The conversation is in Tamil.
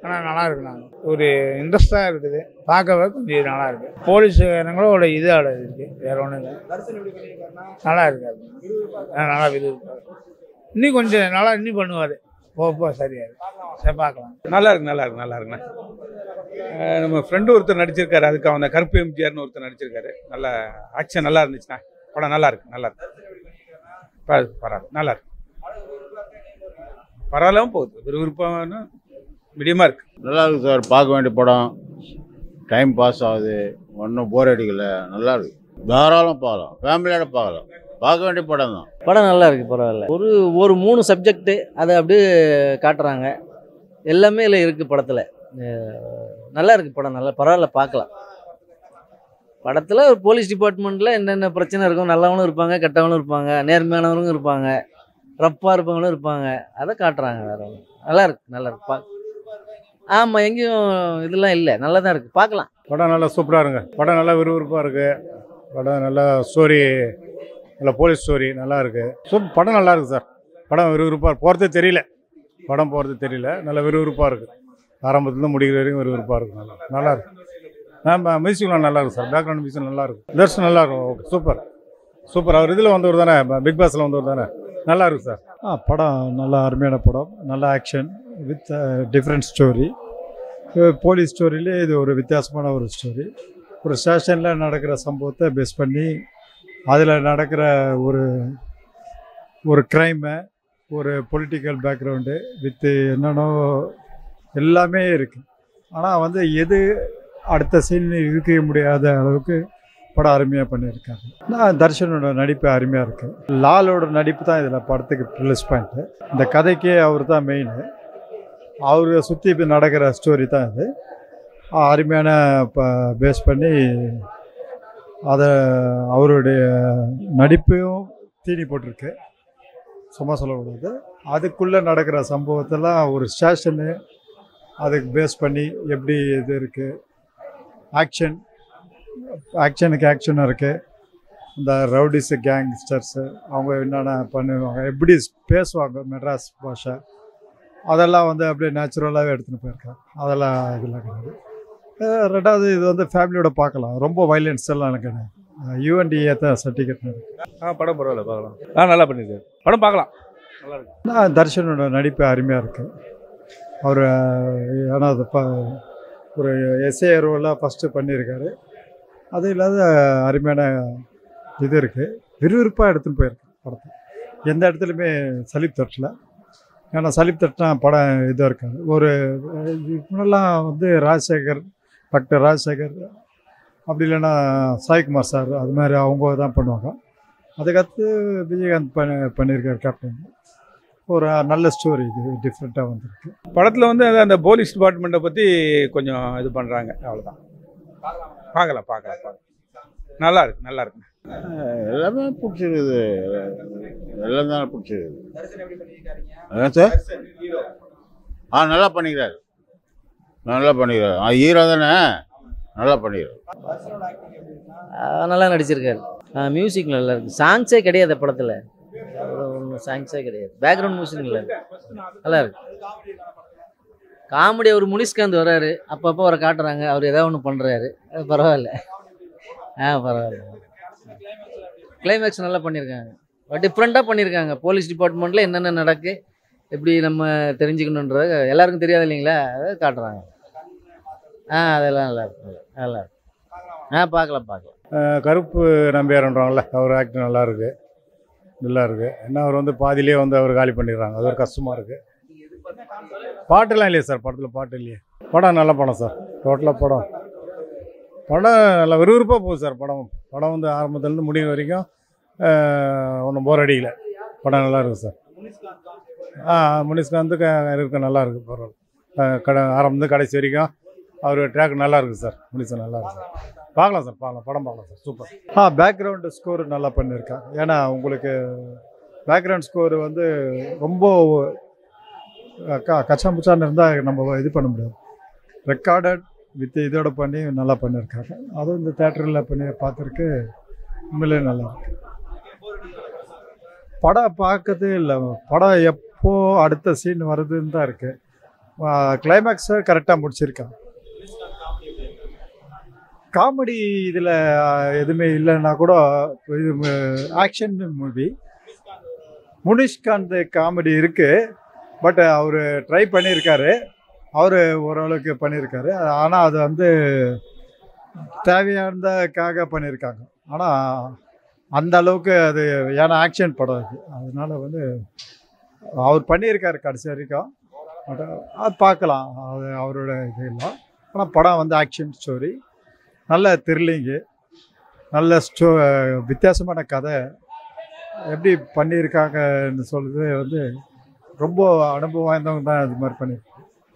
ஆனால் நல்லா இருக்குண்ணா. ஒரு இன்ட்ரெஸ்டாக இருக்குது, பார்க்கவே கொஞ்சம் நல்லா இருக்கு. போலீஸுக்காரங்களோட இது ஆட இருக்கு, வேற ஒன்றும் இல்லை. நல்லா இருக்காது, நல்லா விரும்புவார். இன்னும் கொஞ்சம் நல்லா இன்னும் பண்ணுவார், போக சரியா இருக்கு. சரி பார்க்கலாம். நல்லா இருக்கு, நல்லா இருக்கு, நல்லா இருக்குண்ணா. நம்ம ஃப்ரெண்டு ஒருத்தர் நடிச்சிருக்காரு, அதுக்கு அவன் கருப்பு எம்ஜிஆர்னு ஒருத்தர் நடிச்சிருக்காரு. நல்லா ஆக்ஷன் நல்லா இருந்துச்சுண்ணா. படம் நல்லா இருக்கு, நல்லா இருக்கு. பரவாயில்ல, நல்லா இருக்கு, பரவாயில்லாம போகுது. விறுவிறுப்பான மீடியமாக இருக்கு. நல்லா இருக்கு சார், பார்க்க வேண்டிய படம். டைம் பாஸ் ஆகுது, ஒன்றும் போர் அடிக்கல, நல்லா இருக்கு. தாராளம் பார்க்கலாம், ஃபேமிலியோட பார்க்கலாம், பார்க்க வேண்டிய படம் தான். படம் நல்லா இருக்குது, பரவாயில்ல. ஒரு 3 சப்ஜெக்ட்டு அதை அப்படியே காட்டுறாங்க. எல்லாமே இல்லை இருக்குது படத்தில். நல்லா இருக்குது படம், நல்லா பரவாயில்ல, பார்க்கலாம். படத்தில் ஒரு போலீஸ் டிபார்ட்மெண்ட்டில் என்னென்ன பிரச்சனை இருக்கும், நல்லவங்களும் இருப்பாங்க, கெட்டவங்களும் இருப்பாங்க, நேர்மையானவங்களும் இருப்பாங்க, ரப்பாக இருப்பவங்களும் இருப்பாங்க. அதை காட்டுறாங்க. வேறு ஒன்று நல்லா இருக்குது, நல்லா இருக்கு. ஆமாம், எங்கேயும் இதெல்லாம் இல்லை, நல்லா தான் இருக்குது, பார்க்கலாம். படம் நல்லா சூப்பராக இருங்க. படம் நல்லா விறுவிறுப்பாக இருக்குது. படம் நல்லா ஸ்டோரி, நல்லா போலீஸ் ஸ்டோரி நல்லா இருக்குது. படம் நல்லா இருக்குது சார். படம் விறுவிறுப்பாக போகிறதே தெரியல, படம் போகிறது தெரியல. நல்லா விறுவிறுப்பாக இருக்குது, ஆரம்பத்துலேருந்து முடிகிற வரைக்கும் விறுவிறுப்பாக இருக்குது. நல்லா இருக்கு. மியூசிக்லாம் நல்லா இருக்குது சார், பேக்ரவுண்ட் மியூசிக் நல்லா இருக்குது. தர்ஷன் நல்லா இருக்கும். Okay, super super. அவர் இதில் வந்தவர் தானே, பிக் பாஸில் வந்தவர் தானே, நல்லா இருக்குது சார். படம் நல்லா அருமையான படம், நல்ல action with different story. Police ஸ்டோரியிலே இது ஒரு வித்தியாசமான ஒரு ஸ்டோரி. ஒரு ஸ்டேஷனில் நடக்கிற சம்பவத்தை பேஸ் பண்ணி அதில் நடக்கிற ஒரு க்ரைமை, ஒரு பொலிட்டிக்கல் பேக்ரவுண்டு வித்து என்னென்னோ எல்லாமே இருக்குது. ஆனால் எது அடுத்த சீன் இருக்க முடியாத அளவுக்கு படம் அருமையாக பண்ணியிருக்காங்க. தர்ஷனோட நடிப்பு அருமையாக இருக்குது. லாலோட நடிப்பு தான் இதில் படத்துக்கு ப்ளஸ் பாயிண்ட்டு. இந்த கதைக்கே அவர் தான் மெயின். அவரை சுற்றி இப்போ நடக்கிற ஸ்டோரி தான் இது. அருமையான பேஸ் பண்ணி அதை அவருடைய நடிப்பையும் தீனி போட்டிருக்கு, சும்மா சொல்லக்கூடாது. அதுக்குள்ளே நடக்கிற சம்பவத்தெல்லாம் ஒரு ஸ்டேஷனு அதுக்கு பேஸ் பண்ணி எப்படி இது இருக்குது. ஆக்ஷனுக்கு ஆக்ஷனும் இருக்குது. இந்த ரவுடிஸு கேங்ஸ்டர்ஸு அவங்க என்னென்ன பண்ணுவாங்க, எப்படி பேசுவாங்க மெட்ராஸ் பாஷை, அதெல்லாம் அப்படியே நேச்சுரலாகவே எடுத்துகிட்டு போயிருக்காங்க. அதெல்லாம் இதெல்லாம் கிடையாது. ரெண்டாவது இது ஃபேமிலியோட பார்க்கலாம். ரொம்ப வைலன்ஸ் எல்லாம் எனக்கு UNDA தான் சர்டிஃபிகேட் இருக்குது. படம் பரவாயில்ல, பார்க்கலாம். நல்லா பண்ணியிருக்காரு, படம் பார்க்கலாம், நல்லா இருக்கு. தர்ஷனோட நடிப்பு அருமையாக இருக்குது. அவர் ஆனால் அது ஒரு எஸ்ஏ ரோலாக ஃபஸ்ட்டு பண்ணியிருக்காரு. அது இல்லாத அருமையான இது இருக்குது. விறுவிறுப்பாக எடுத்துகிட்டு போயிருக்கு படத்தை. எந்த இடத்துலையுமே சலிப்பு தட்டல. ஏன்னா சலிப்பு தட்டினா படம் இதாக இருக்காது. முன்னெல்லாம் டாக்டர் ராஜசேகர், அப்படி இல்லைன்னா சாய்குமார் சார், அது மாதிரி அவங்க தான் பண்ணுவாங்க. அதுக்கடுத்து விஜயகாந்த் பண்ணியிருக்கார் கேப்டன். ஒரு நல்ல ஸ்டோரி, இது டிஃப்ரெண்ட்டாக வந்திருக்கு. படத்தில் அந்த போலீஸ் டிபார்ட்மெண்ட்டை பற்றி கொஞ்சம் இது பண்ணுறாங்க, அவ்வளோதான். பார்க்கலாம். நல்லா இருக்கு, நல்லா இருக்கு. எல்லாமே பிடிச்சிருக்குது, எல்லாம் தான் பிடிச்சிருக்குது. அதான் சார். நல்லா பண்ணிக்கிறாரு, ஹீரோ தானே, நல்லா பண்ணிக்கிறாரு. நல்லா நடிச்சிருக்காரு. மியூசிக் நல்லா இருக்குது. சாங்ஸே கிடையாது படத்தில், ஒன்றும் சாங்ஸே கிடையாது. பேக்ரவுண்ட் மியூசிக் நல்லா இருக்கு. காமெடி அவர் முனிஷ்காந்த் வர்றாரு, அப்பப்போ அவரை காட்டுறாங்க, அவர் ஏதாவது ஒன்று பண்ணுறாரு. அது பரவாயில்ல, பரவாயில்ல. கிளைமேக்ஸ் நல்லா பண்ணியிருக்காங்க, டிஃப்ரெண்ட்டாக பண்ணியிருக்காங்க. போலீஸ் டிபார்ட்மெண்ட்டில் என்னென்ன நடக்கு, எப்படி நம்ம தெரிஞ்சுக்கணுன்றது எல்லாருக்கும் தெரியாது இல்லைங்களா, அதை காட்டுறாங்க. அதெல்லாம் நல்லா இருக்கு, பார்க்கலாம். கருப்பு நம்பியாருன்றாங்கல்ல, அவர் ஆக்டிங் நல்லா இருக்குது. ஏன்னா அவர் பாதியிலே அவர் காலி பண்ணிடுறாங்க, அது ஒரு கஷ்டமாக இருக்குது. பாட்டுலாம் இல்லையா சார், படத்தில் பாட்டு இல்லையே. படம் நல்ல படம் சார், டோட்டலாக படம் நல்லா விறுவிறுப்பாக போகுது சார். படம் ஆரம்பத்துலேருந்து முடிவு வரைக்கும் ஒன்றும் போர் அடிக்கல. படம் நல்லா இருக்குது சார். முனிஷ்காந்த் இருக்க நல்லா இருக்குது, பரவாயில்ல. ஆரம்பத்து கடைசி வரைக்கும் அவர் ட்ராக் நல்லா இருக்குது சார். முனிஷ் நல்லா இருக்குது சார். பார்க்கலாம் சார், படம் பார்க்கலாம் சார், சூப்பர். பேக்ரவுண்டு ஸ்கோர் நல்லா பண்ணியிருக்காங்க. ஏன்னா உங்களுக்கு பேக்ரவுண்ட் ஸ்கோர் ரொம்ப கச்சாம்புச்சான்னு இருந்தால் நம்ம இது பண்ண முடியாது. ரெக்கார்டட் வித் இதோட பண்ணி நல்லா பண்ணியிருக்காங்க. அதுவும் இந்த தேட்டரில் பண்ணி பார்த்துருக்கு, உண்மையிலே நல்லா இருக்கு. படம் பார்க்கறதே இல்லை, படம் எப்போ அடுத்த சீன் வருதுன்னு தான் இருக்குது. கிளைமேக்ஸை கரெக்டாக முடிச்சிருக்காங்க. காமெடி இதில் எதுவுமே இல்லைன்னா கூட இது ஆக்ஷன் மூவி. முனிஷ்காந்த் காமெடி இருக்குது, பட் அவர் ட்ரை பண்ணியிருக்காரு, அவர் ஓரளவுக்கு பண்ணியிருக்காரு. ஆனால் அது வந்து தேவையானதுக்காக பண்ணியிருக்காங்க. ஆனால் அந்த அளவுக்கு அது ஏன்னா ஆக்ஷன் படம் அது, அதனால வந்து அவர் பண்ணியிருக்காரு கடைசி வரைக்கும். பட் அது பார்க்கலாம், அது அவரோட இது இல்லை. ஆனால் படம் வந்து ஆக்ஷன் ஸ்டோரி, நல்ல த்ரில்லிங்கு, நல்ல வித்தியாசமான கதை. எப்படி பண்ணியிருக்காங்கன்னு சொல்கிறது வந்து ரொம்ப அனுபவம் வாய்ந்தவங்க தான் இது மாதிரி பண்ணியிருக்காங்க.